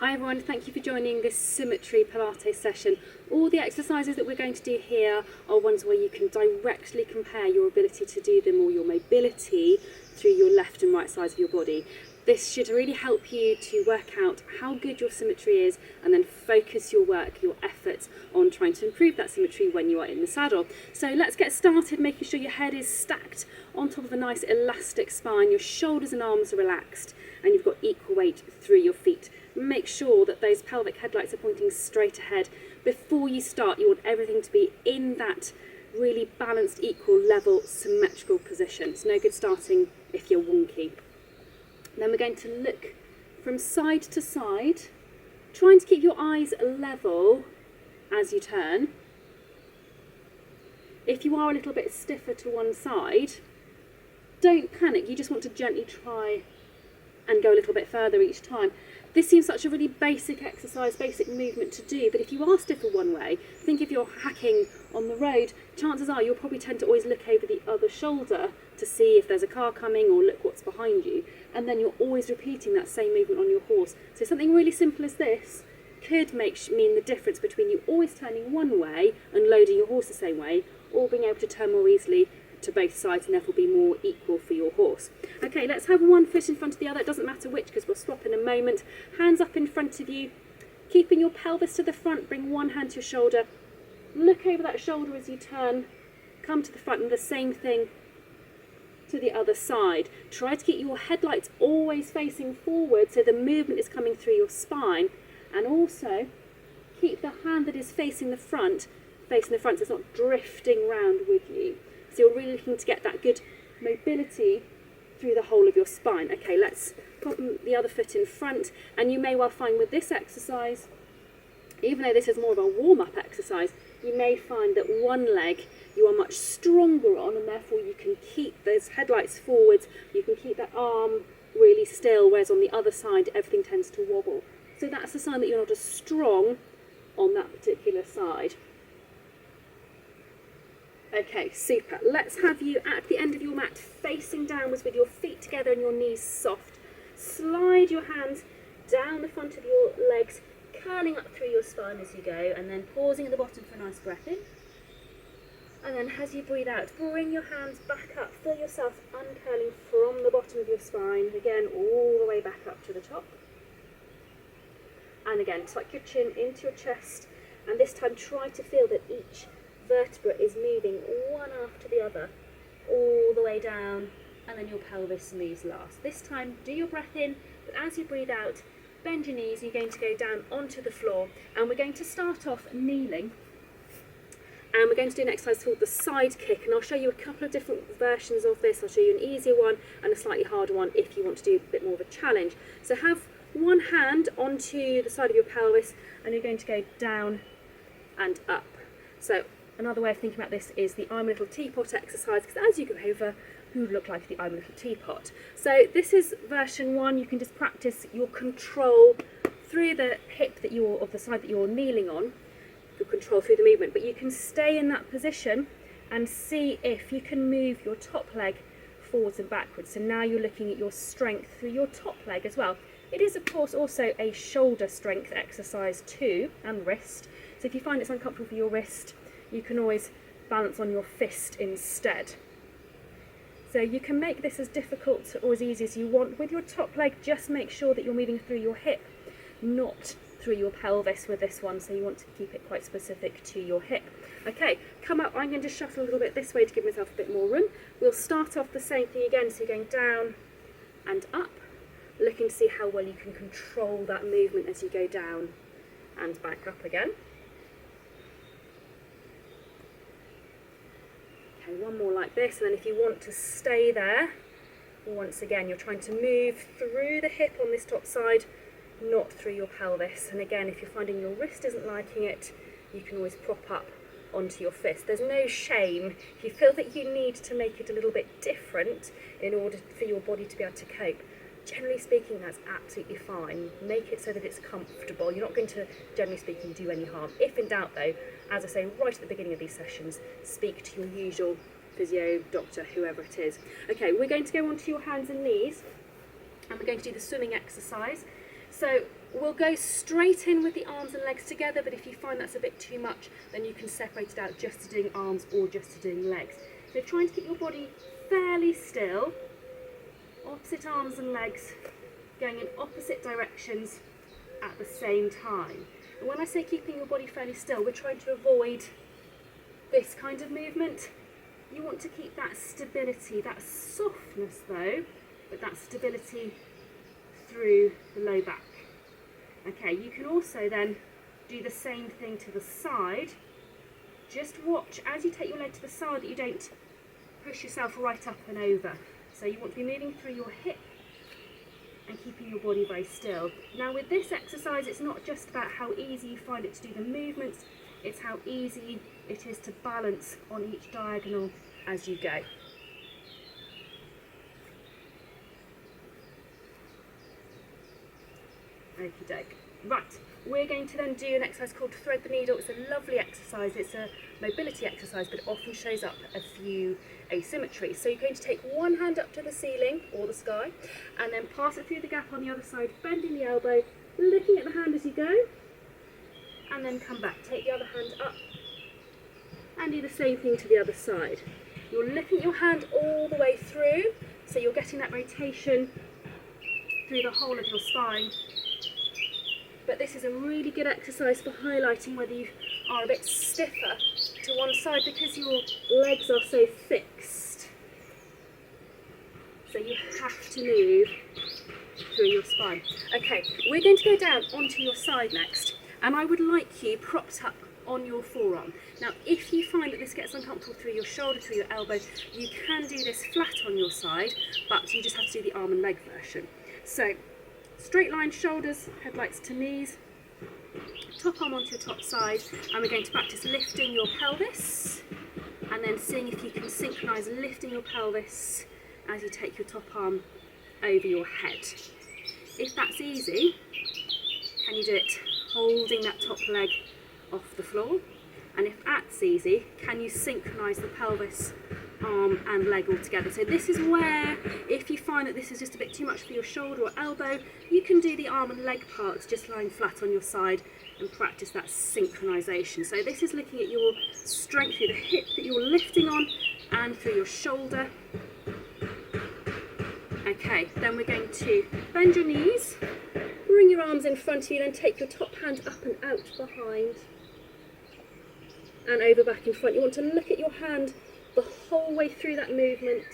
Hi everyone, thank you for joining this Symmetry Pilates session. All the exercises that we're going to do here are ones where you can directly compare your ability to do them or your mobility through your left and right sides of your body. This should really help you to work out how good your symmetry is and then focus your work, your efforts on trying to improve that symmetry when you are in the saddle. So let's get started, making sure your head is stacked on top of a nice elastic spine, your shoulders and arms are relaxed, and you've got equal weight through your feet. Make sure that those pelvic headlights are pointing straight ahead. Before you start, you want everything to be in that really balanced, equal, level, symmetrical position. It's no good starting if you're wonky. Then we're going to look from side to side, trying to keep your eyes level as you turn. If you are a little bit stiffer to one side, don't panic, you just want to gently try and go a little bit further each time. This seems such a really basic exercise, basic movement to do, but if you are stiffer one way, think if you're hacking on the road, chances are you'll probably tend to always look over the other shoulder to see if there's a car coming or look what's behind you, and then you're always repeating that same movement on your horse. So something really simple as this could mean the difference between you always turning one way and loading your horse the same way, or being able to turn more easily to both sides and therefore be more equal for your horse. Okay, let's have one foot in front of the other. It doesn't matter which because we'll swap in a moment. Hands up in front of you, keeping your pelvis to the front. Bring one hand to your shoulder. Look over that shoulder as you turn. Come to the front, and the same thing to the other side. Try to keep your headlights always facing forward so the movement is coming through your spine, and also keep the hand that is facing the front so it's not drifting round with you. So you're really looking to get that good mobility through the whole of your spine. Okay, let's pop the other foot in front, and you may well find with this exercise, even though this is more of a warm-up exercise, you may find that one leg you are much stronger on, and therefore you can keep those headlights forwards, you can keep that arm really still, whereas on the other side everything tends to wobble. So that's a sign that you're not as strong on that particular side. Okay, super. Let's have you at the end of your mat facing downwards with your feet together and your knees soft. Slide your hands down the front of your legs, curling up through your spine as you go, and then pausing at the bottom for a nice breath in. And then as you breathe out, bring your hands back up. Feel yourself uncurling from the bottom of your spine, again all the way back up to the top. And again, tuck your chin into your chest, and this time try to feel that each vertebra is moving one after the other all the way down, and then your pelvis moves last. This time do your breath in, but as you breathe out, bend your knees. You're going to go down onto the floor, and we're going to start off kneeling, and we're going to do an exercise called the side kick, and I'll show you a couple of different versions of this. I'll show you an easier one and a slightly harder one if you want to do a bit more of a challenge. So have one hand onto the side of your pelvis, and you're going to go down and up. So another way of thinking about this is the I'm a little teapot exercise, because as you go over, you look like the I'm a little teapot. So this is version one. You can just practice your control through the hip of the side that you're kneeling on, your control through the movement, but you can stay in that position and see if you can move your top leg forwards and backwards. So now you're looking at your strength through your top leg as well. It is of course also a shoulder strength exercise too, and wrist. So if you find it's uncomfortable for your wrist, you can always balance on your fist instead. So you can make this as difficult or as easy as you want. With your top leg, just make sure that you're moving through your hip, not through your pelvis with this one, so you want to keep it quite specific to your hip. Okay, come up. I'm going to shuffle a little bit this way to give myself a bit more room. We'll start off the same thing again, so you're going down and up, looking to see how well you can control that movement as you go down and back up again. Okay, one more like this, and then if you want to stay there, once again you're trying to move through the hip on this top side, not through your pelvis. And again, if you're finding your wrist isn't liking it, you can always prop up onto your fist. There's no shame if you feel that you need to make it a little bit different in order for your body to be able to cope. Generally speaking, that's absolutely fine. Make it so that it's comfortable. You're not going to, generally speaking, do any harm. If in doubt though, as I say right at the beginning of these sessions, speak to your usual physio, doctor, whoever it is. Okay, we're going to go onto your hands and knees, and we're going to do the swimming exercise. So We'll go straight in with the arms and legs together, but if you find that's a bit too much, then you can separate it out just to doing arms or just to doing legs. So trying to keep your body fairly still, opposite arms and legs going in opposite directions at the same time. And when I say keeping your body fairly still, we're trying to avoid this kind of movement. You want to keep that stability, that softness though, but that stability through the low back. Okay, you can also then do the same thing to the side. Just watch as you take your leg to the side that you don't push yourself right up and over. So you want to be moving through your hip and keeping your body very still. Now with this exercise, it's not just about how easy you find it to do the movements, it's how easy it is to balance on each diagonal as you go. Okie doke. Right, we're going to then do an exercise called thread the needle. It's a lovely exercise, it's a mobility exercise, but it often shows up a few asymmetries. So you're going to take one hand up to the ceiling or the sky and then pass it through the gap on the other side, bending the elbow, looking at the hand as you go, and then come back. Take the other hand up and do the same thing to the other side. You're looking at your hand all the way through, so you're getting that rotation through the whole of your spine. But this is a really good exercise for highlighting whether you are a bit stiffer to one side because your legs are so fixed. So you have to move through your spine. Okay, we're going to go down onto your side next, and I would like you propped up on your forearm. Now, if you find that this gets uncomfortable through your shoulder, through your elbow, you can do this flat on your side, but you just have to do the arm and leg version. So, straight line shoulders, headlights to knees, top arm onto your top side, and we're going to practice lifting your pelvis, and then seeing if you can synchronise lifting your pelvis as you take your top arm over your head. If that's easy, can you do it holding that top leg off the floor? And if that's easy, can you synchronise the pelvis, arm and leg all together? So this is where, if you find that this is just a bit too much for your shoulder or elbow, you can do the arm and leg parts just lying flat on your side and practice that synchronisation. So this is looking at your strength through the hip that you're lifting on and through your shoulder. Okay, then we're going to bend your knees, bring your arms in front of you, then take your top hand up and out behind and over back in front. You want to look at your hand the whole way through that movement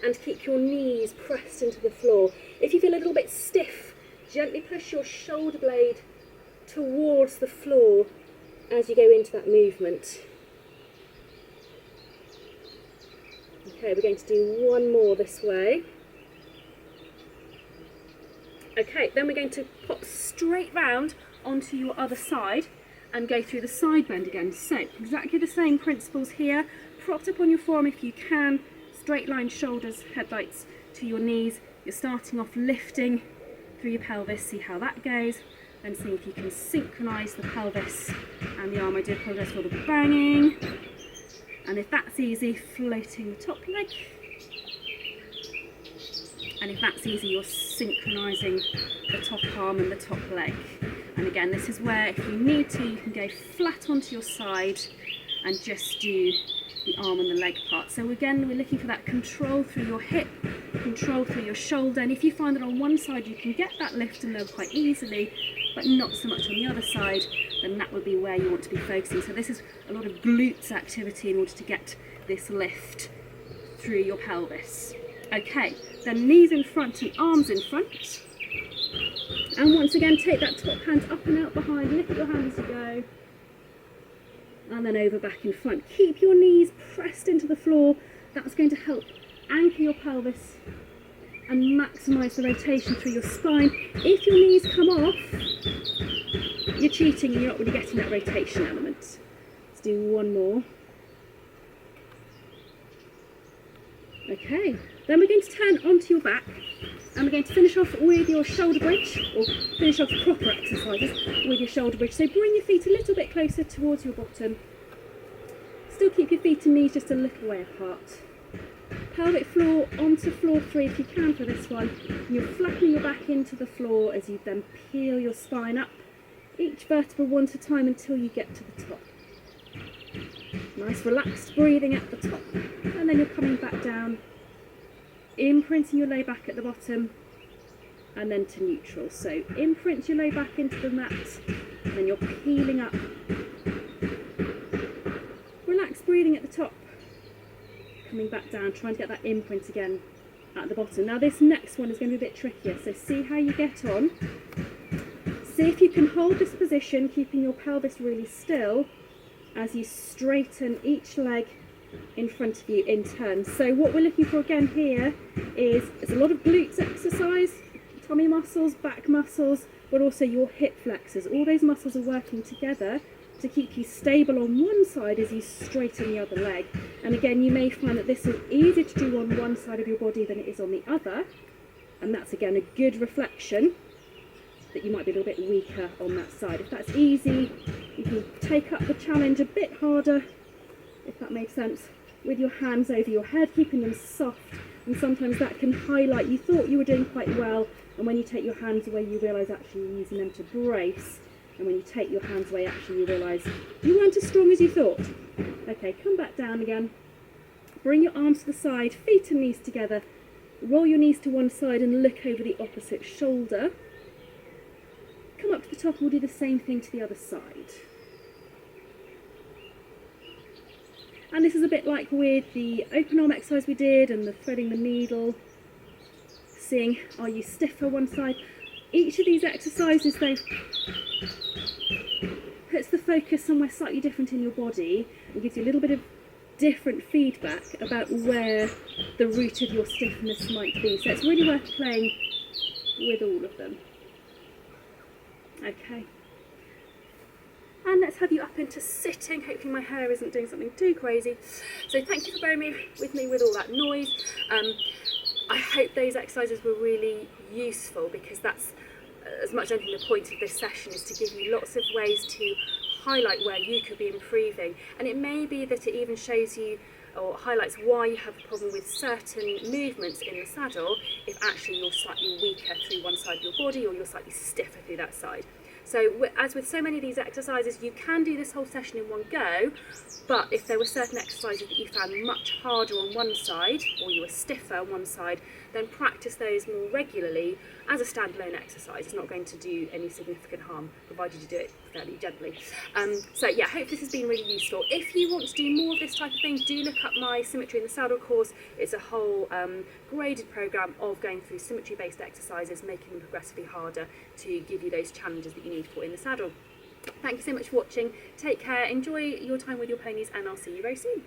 and keep your knees pressed into the floor. If you feel a little bit stiff, gently push your shoulder blade towards the floor as you go into that movement. Okay, we're going to do one more this way. Okay, then we're going to pop straight round onto your other side and go through the side bend again. So exactly the same principles here, propped up on your forearm if you can, straight line shoulders, headlights to your knees. You're starting off lifting through your pelvis, see how that goes, then see if you can synchronise the pelvis and the arm. I do apologise for the banging. And if that's easy, floating the top leg. And if that's easy, you're synchronising the top arm and the top leg. And again, this is where if you need to, you can go flat onto your side and just do the arm and the leg part. So again, we're looking for that control through your hip, control through your shoulder. And if you find that on one side you can get that lift and lower quite easily, but not so much on the other side, then that would be where you want to be focusing. So this is a lot of glutes activity in order to get this lift through your pelvis. Okay, then knees in front and arms in front. And once again, take that top hand up and out behind, lift your hand as you go. And then over back in front. Keep your knees pressed into the floor. That's going to help anchor your pelvis and maximise the rotation through your spine. If your knees come off, you're cheating and you're not really getting that rotation element. Let's do one more. Okay, then we're going to turn onto your back and we're going to finish off with your shoulder bridge, or finish off proper exercises with your shoulder bridge. So bring your feet a little bit closer towards your bottom. Still keep your feet and knees just a little way apart. Pelvic floor onto floor 3 if you can for this one. And you're flattening your back into the floor as you then peel your spine up, each vertebra one at a time until you get to the top. Nice relaxed breathing at the top. And then you're coming back down, imprinting your low back at the bottom, and then to neutral. So imprint your low back into the mat, and then you're peeling up. Relaxed breathing at the top. Coming back down, trying to get that imprint again at the bottom. Now this next one is going to be a bit trickier, so see how you get on. See if you can hold this position, keeping your pelvis really still as you straighten each leg in front of you in turn. So what we're looking for again here is a lot of glutes exercise, tummy muscles, back muscles, but also your hip flexors. All those muscles are working together to keep you stable on one side as you straighten the other leg. And again, you may find that this is easier to do on one side of your body than it is on the other, and that's again a good reflection that you might be a little bit weaker on that side. If that's easy, you can take up the challenge a bit harder, if that makes sense, with your hands over your head, keeping them soft, and sometimes that can highlight you thought you were doing quite well, and when you take your hands away you realise actually you're using them to brace, and when you take your hands away actually you realise you weren't as strong as you thought. Okay, come back down again, bring your arms to the side, feet and knees together, roll your knees to one side and look over the opposite shoulder. Come up to the top and we'll do the same thing to the other side. And this is a bit like with the open arm exercise we did and the threading the needle, seeing are you stiffer one side. Each of these exercises though puts the focus somewhere slightly different in your body and gives you a little bit of different feedback about where the root of your stiffness might be. So it's really worth playing with all of them. Okay, and let's have you up into sitting. Hopefully my hair isn't doing something too crazy. So thank you for bearing with me with all that noise. I hope those exercises were really useful, because that's as much as anything the point of this session is to give you lots of ways to highlight where you could be improving. And it may be that it even shows you or highlights why you have a problem with certain movements in the saddle if actually you're slightly weaker through one side of your body or you're slightly stiffer through that side. So as with so many of these exercises, you can do this whole session in one go, but if there were certain exercises that you found much harder on one side or you were stiffer on one side, then practice those more regularly as a standalone exercise. It's not going to do any significant harm, provided you do it fairly gently. So yeah, I hope this has been really useful. If you want to do more of this type of thing, do look up my Symmetry in the Saddle course. It's a whole graded programme of going through symmetry-based exercises, making them progressively harder to give you those challenges that you need for in the saddle. Thank you so much for watching. Take care, enjoy your time with your ponies, and I'll see you very soon.